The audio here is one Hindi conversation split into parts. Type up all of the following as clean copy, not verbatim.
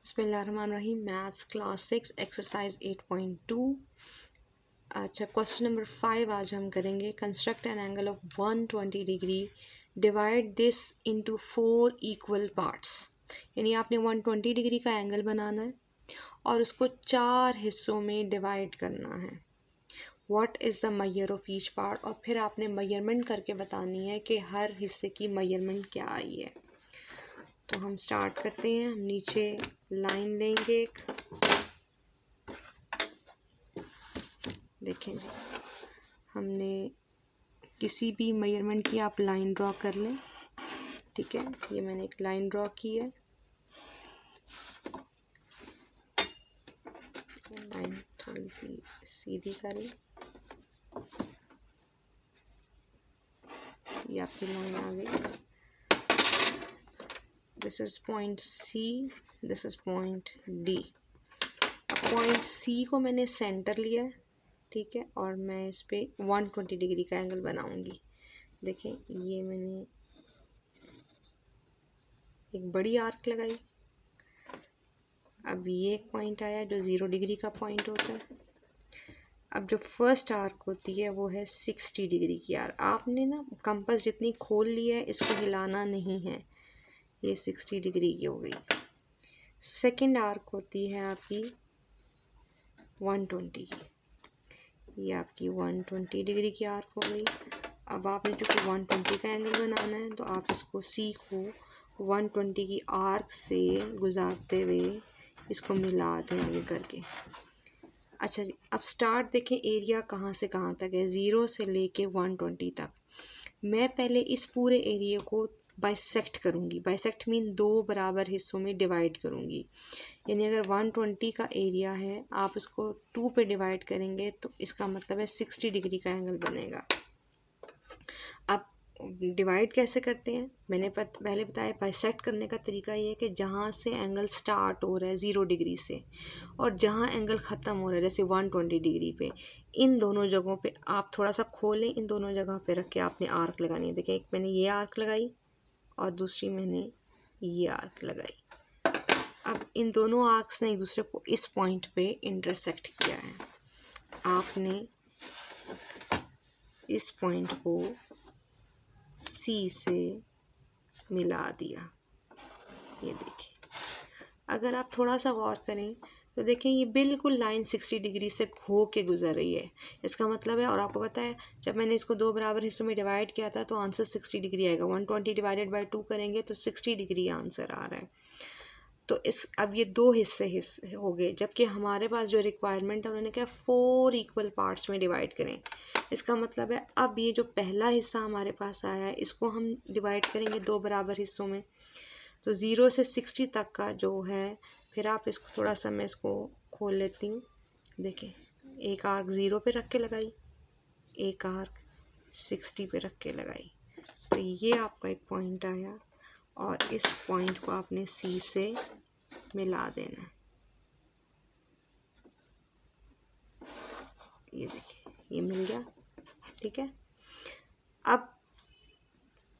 बिस्मिल्लाहिर्रहमानिर्रहीम। Maths class 6 exercise 8.2। अच्छा, क्वेश्चन नंबर 5 आज हम करेंगे। Construct an angle of 120 degree, divide this into 4 equal parts. यानी आपने 120 डिग्री का एंगल बनाना है और उसको 4 हिस्सों में डिवाइड करना है। What is the measure of each part, और फिर आपने मेजरमेंट करके बतानी है कि हर हिस्से की मेजरमेंट क्या आई है। तो हम स्टार्ट करते हैं। हम नीचे लाइन लेंगे एक, देखें जी, हमने किसी भी मेजरमेंट की आप लाइन ड्रॉ कर लें। ठीक है, ये मैंने एक लाइन ड्रॉ की है। लाइन थोड़ी सी सीधी कर लें, ये आपकी लाइन आ गई। This is point C, this is point D. Point C को मैंने सेंटर लिया है, ठीक है, और मैं इस पे 120 डिग्री का एंगल बनाऊंगी। देखें, ये मैंने एक बड़ी आर्क लगाई। अब ये एक पॉइंट आया जो 0 डिग्री का पॉइंट होता है। अब जो फर्स्ट आर्क होती है वो है 60 डिग्री की आर्क। आपने ना कंपास जितनी खोल ली है, इसको हिलाना नहीं है। ये 60 डिग्री की हो गई। सेकंड आर्क होती है आपकी 120 की। ये आपकी 120 डिग्री की आर्क हो गई। अब आपने चूँकि 120 का एंगल बनाना है, तो आप इसको सी को 120 की आर्क से गुजारते हुए इसको मिला देंगे करके। अच्छा जी, अब स्टार्ट देखें, एरिया कहाँ से कहाँ तक है, 0 से लेके 120 तक। मैं पहले इस पूरे एरिया को बाइसेक्ट करूँगी। बाइसेक्ट मीन 2 बराबर हिस्सों में डिवाइड करूँगी। यानी अगर 120 का एरिया है, आप इसको 2 पे डिवाइड करेंगे तो इसका मतलब है 60 डिग्री का एंगल बनेगा। अब डिवाइड कैसे करते हैं, मैंने पहले बताया। बाइसेक्ट करने का तरीका ये है कि जहाँ से एंगल स्टार्ट हो रहा है 0 डिग्री से, और जहाँ एंगल ख़त्म हो रहा है जैसे 120 डिग्री पे, इन दोनों जगहों पे आप थोड़ा सा खोलें। इन दोनों जगह पे रख के आपने आर्क लगानी है। देखिए, एक मैंने ये आर्क लगाई और दूसरी मैंने ये आर्क लगाई। अब इन दोनों आर्क्स ने एक दूसरे को इस पॉइंट पे इंटरसेक्ट किया है। आपने इस पॉइंट को सी से मिला दिया। ये देखिए, अगर आप थोड़ा सा गौर करें तो देखें, ये बिल्कुल लाइन 60 डिग्री से खो के गुजर रही है। इसका मतलब है, और आपको पता है, जब मैंने इसको 2 बराबर हिस्सों में डिवाइड किया था तो आंसर 60 डिग्री आएगा। 120 डिवाइडेड बाई 2 करेंगे तो 60 डिग्री आंसर आ रहा है। तो अब ये 2 हिस्से हो गए, जबकि हमारे पास जो रिक्वायरमेंट है, उन्होंने कहा 4 इक्वल पार्ट्स में डिवाइड करें। इसका मतलब है अब ये जो पहला हिस्सा हमारे पास आया है, इसको हम डिवाइड करेंगे 2 बराबर हिस्सों में। तो 0 से 60 तक का जो है, फिर आप इसको थोड़ा सा, मैं इसको खोल लेती हूँ। देखें, एक आर्क 0 पे रख के लगाई, एक आर्क 60 पे रख के लगाई। तो ये आपका एक पॉइंट आया और इस पॉइंट को आपने सी से मिला देना। ये देखिए, ये मिल गया। ठीक है, अब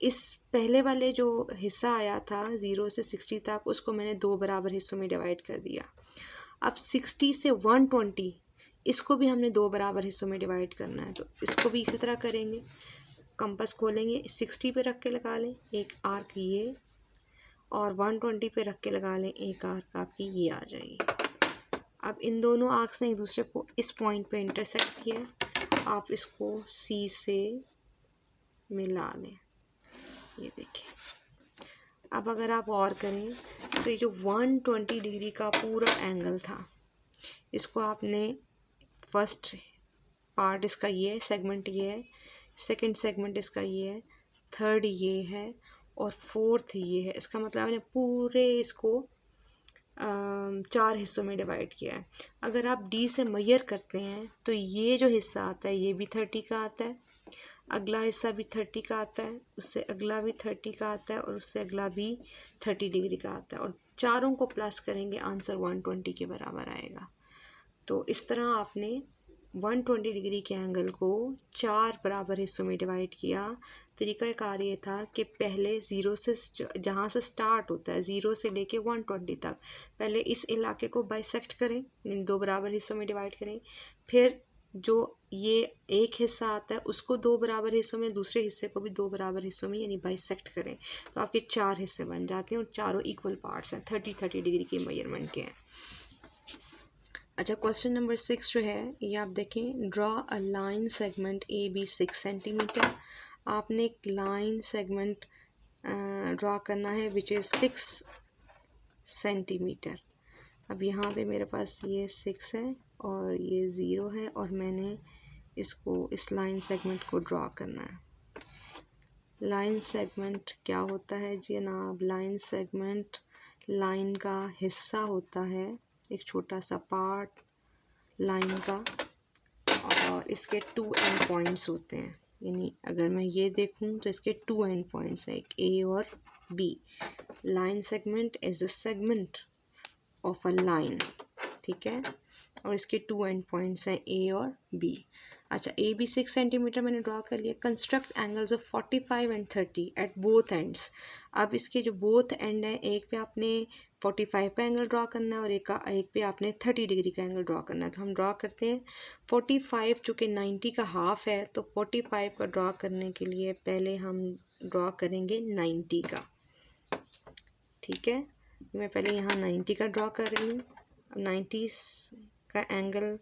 इस पहले वाले जो हिस्सा आया था 0 से 60 तक, उसको मैंने 2 बराबर हिस्सों में डिवाइड कर दिया। अब 60 से 120, इसको भी हमने 2 बराबर हिस्सों में डिवाइड करना है। तो इसको भी इसी तरह करेंगे। कंपास खोलेंगे, 60 पे रख के लगा लें एक आर्क ये, और 120 पे रख के लगा लें एक आर्क आपकी ये आ जाएगी। अब इन दोनों आर्क्स ने एक दूसरे को इस पॉइंट पे इंटरसेक्ट किया। आप इसको सी से मिला लें। ये देखिए, अब अगर आप गौर करें तो ये जो 120 डिग्री का पूरा एंगल था, इसको आपने फर्स्ट पार्ट इसका ये है, सेगमेंट ये है, सेकंड सेगमेंट इसका ये है, थर्ड ये है और फोर्थ ये है। इसका मतलब आपने पूरे इसको 4 हिस्सों में डिवाइड किया है। अगर आप डी से मेजर करते हैं तो ये जो हिस्सा आता है ये भी 30 का आता है, अगला हिस्सा भी 30 का आता है, उससे अगला भी 30 का आता है और उससे अगला भी 30 डिग्री का आता है, और चारों को प्लस करेंगे आंसर 120 के बराबर आएगा। तो इस तरह आपने 120 डिग्री के एंगल को 4 बराबर हिस्सों में डिवाइड किया। तरीक़ाकार ये था कि पहले ज़ीरो से जहाँ से स्टार्ट होता है, ज़ीरो से लेके 120 तक, पहले इस इलाके को बाइसेक्ट करें, इन 2 बराबर हिस्सों में डिवाइड करें। फिर जो ये एक हिस्सा आता है उसको 2 बराबर हिस्सों में, दूसरे हिस्से को भी 2 बराबर हिस्सों में यानी बाइसेक्ट करें, तो आपके 4 हिस्से बन जाते हैं और चारों इक्वल पार्ट्स हैं, 30-30 डिग्री के मेजरमेंट के हैं। अच्छा, क्वेश्चन नंबर 6 जो है ये आप देखें, draw a line segment A B 6 centimetre. आपने एक लाइन सेगमेंट ड्रॉ करना है विच इज़ 6 सेंटीमीटर। अब यहाँ पे मेरे पास ये 6 है और ये 0 है और मैंने इसको इस लाइन सेगमेंट को ड्रॉ करना है। लाइन सेगमेंट क्या होता है जी जनाब? लाइन सेगमेंट लाइन का हिस्सा होता है, एक छोटा सा पार्ट लाइन का, और इसके 2 एंड पॉइंट्स होते हैं। यानी अगर मैं ये देखूं तो इसके 2 एंड पॉइंट्स हैं, एक ए और B. Line segment is a segment of a line, ठीक है, और इसके 2 एंड पॉइंट्स हैं ए और बी। अच्छा, ए बी 6 सेंटीमीटर मैंने ड्रॉ कर लिया। Construct angles of 45 and 30 at both ends. अब इसके जो बोथ एंड हैं, एक पे आपने 45 का एंगल ड्रॉ करना है और एक पे आपने 30 डिग्री का एंगल ड्रॉ करना है। तो हम ड्रॉ करते हैं। 45 चूँकि 90 का हाफ है, तो 45 का ड्रॉ करने के लिए पहले हम ड्रॉ करेंगे 90 का, ठीक है। मैं पहले यहाँ 90 का ड्रॉ कर रही हूँ। अब 90 का एंगल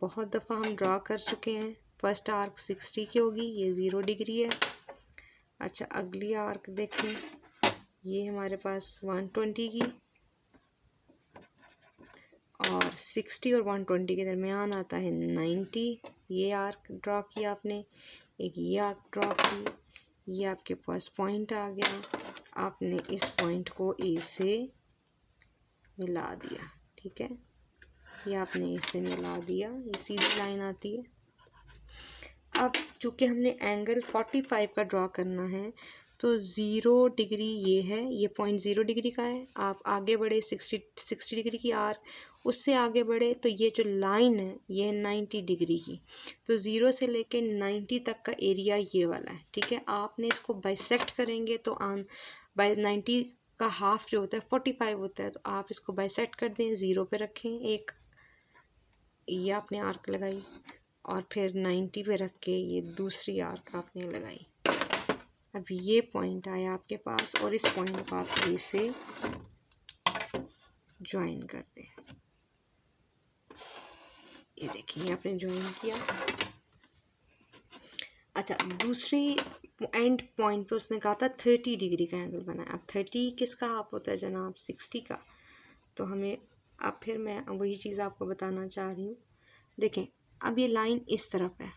बहुत दफ़ा हम ड्रॉ कर चुके हैं। फर्स्ट आर्क 60 की होगी, ये 0 डिग्री है। अच्छा, अगली आर्क देखें, ये हमारे पास 120 की, और 60 और 120 के दरमियान आता है 90। ये आर्क ड्रॉ किया आपने, एक ये आर्क ड्रॉ की, ये आपके पास पॉइंट आ गया। आपने इस पॉइंट को ए से मिला दिया, ठीक है, ये आपने इसे मिला दिया, ये सीधी लाइन आती है। अब चूँकि हमने एंगल 45 का ड्रॉ करना है, तो 0 डिग्री ये है, ये पॉइंट 0 डिग्री का है। आप आगे बढ़े 60 डिग्री की आर्क, उससे आगे बढ़े तो ये जो लाइन है ये है 90 डिग्री की। तो 0 से लेके 90 तक का एरिया ये वाला है, ठीक है। आपने इसको बाइसेक्ट करेंगे तो बाई 90 का हाफ जो होता है 45 होता है, तो आप इसको बाइसेक्ट कर दें, 0 पे रखें, एक ये आपने आर्क लगाई, और फिर 90 पे रख के ये दूसरी आर्क आपने लगाई। अब ये पॉइंट आया आपके पास और इस पॉइंट को आप ए से ज्वाइन कर दें। ये देखिए आपने ज्वाइन किया। अच्छा, दूसरी एंड पॉइंट पे उसने कहा था 30 डिग्री का एंगल बनाया। अब 30 किसका हाफ होता है जनाब? 60 का। तो हमें अब फिर मैं वही चीज़ आपको बताना चाह रही हूँ। देखें, अब ये लाइन इस तरफ है,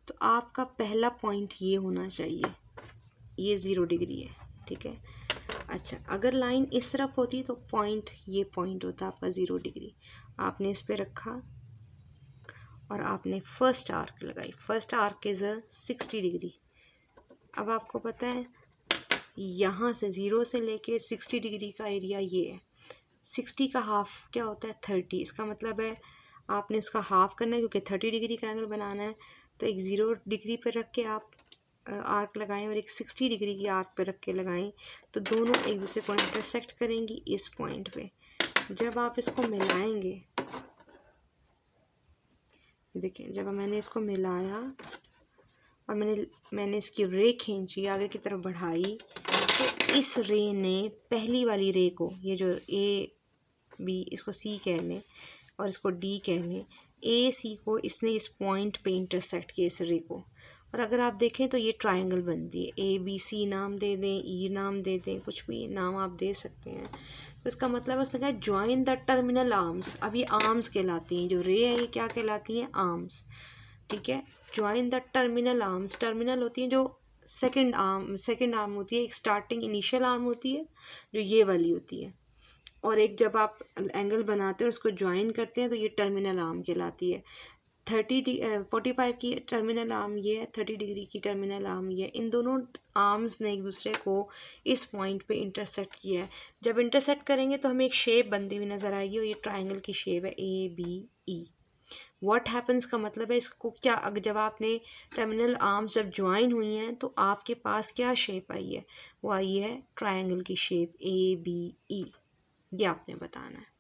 तो आपका पहला पॉइंट ये होना चाहिए, ये 0 डिग्री है, ठीक है। अच्छा, अगर लाइन इस तरफ होती तो पॉइंट ये पॉइंट होता आपका 0 डिग्री। आपने इस पे रखा और आपने फर्स्ट आर्क लगाई। First arc is 60 degree. अब आपको पता है यहाँ से 0 से लेके 60 डिग्री का एरिया ये है। 60 का हाफ क्या होता है? 30। इसका मतलब है आपने इसका हाफ करना है, क्योंकि 30 डिग्री का एंगल बनाना है। तो एक 0 डिग्री पर रख के आप आर्क लगाएं और एक 60 डिग्री की आर्क पे रख के लगाएं, तो दोनों एक दूसरे को इंटरसेक्ट करेंगी इस पॉइंट पे। जब आप इसको मिलाएंगे, देखिए जब मैंने इसको मिलाया और मैंने इसकी रे खींची, आगे की तरफ बढ़ाई, तो इस रे ने पहली वाली रे को, ये जो ए बी, इसको सी कह लें और इसको डी कह लें, ए सी को इसने इस पॉइंट पे इंटरसेक्ट किया, इस रे को। और अगर आप देखें तो ये ट्रायंगल बनती है। ए बी सी नाम दे दें, ई नाम दे दें, कुछ भी नाम आप दे सकते हैं। तो इसका मतलब उसने कहा ज्वाइन द टर्मिनल आर्म्स। अब ये आर्म्स कहलाती हैं, जो रे है ये क्या कहलाती हैं? आर्म्स, ठीक है। Join the terminal arms. Terminal होती है जो सेकंड आर्म होती है। एक स्टार्टिंग इनिशियल आर्म होती है जो ये वाली होती है, और एक जब आप एंगल बनाते हैं और उसको ज्वाइन करते हैं तो ये टर्मिनल आर्म कहलाती है। 45 की टर्मिनल आर्म ये है, 30 डिग्री की टर्मिनल आर्म ये है। इन दोनों आर्म्स ने एक दूसरे को इस पॉइंट पे इंटरसेक्ट किया है। जब इंटरसेक्ट करेंगे तो हमें एक शेप बनती हुई नज़र आएगी और ये ट्रायंगल की शेप है A B E. What happens का मतलब है इसको क्या, अगर जब आपने टर्मिनल आर्म्स जब ज्वाइन हुई हैं तो आपके पास क्या शेप आई है, वो आई है ट्रायंगल की शेप ABE। ये आपने बताना है।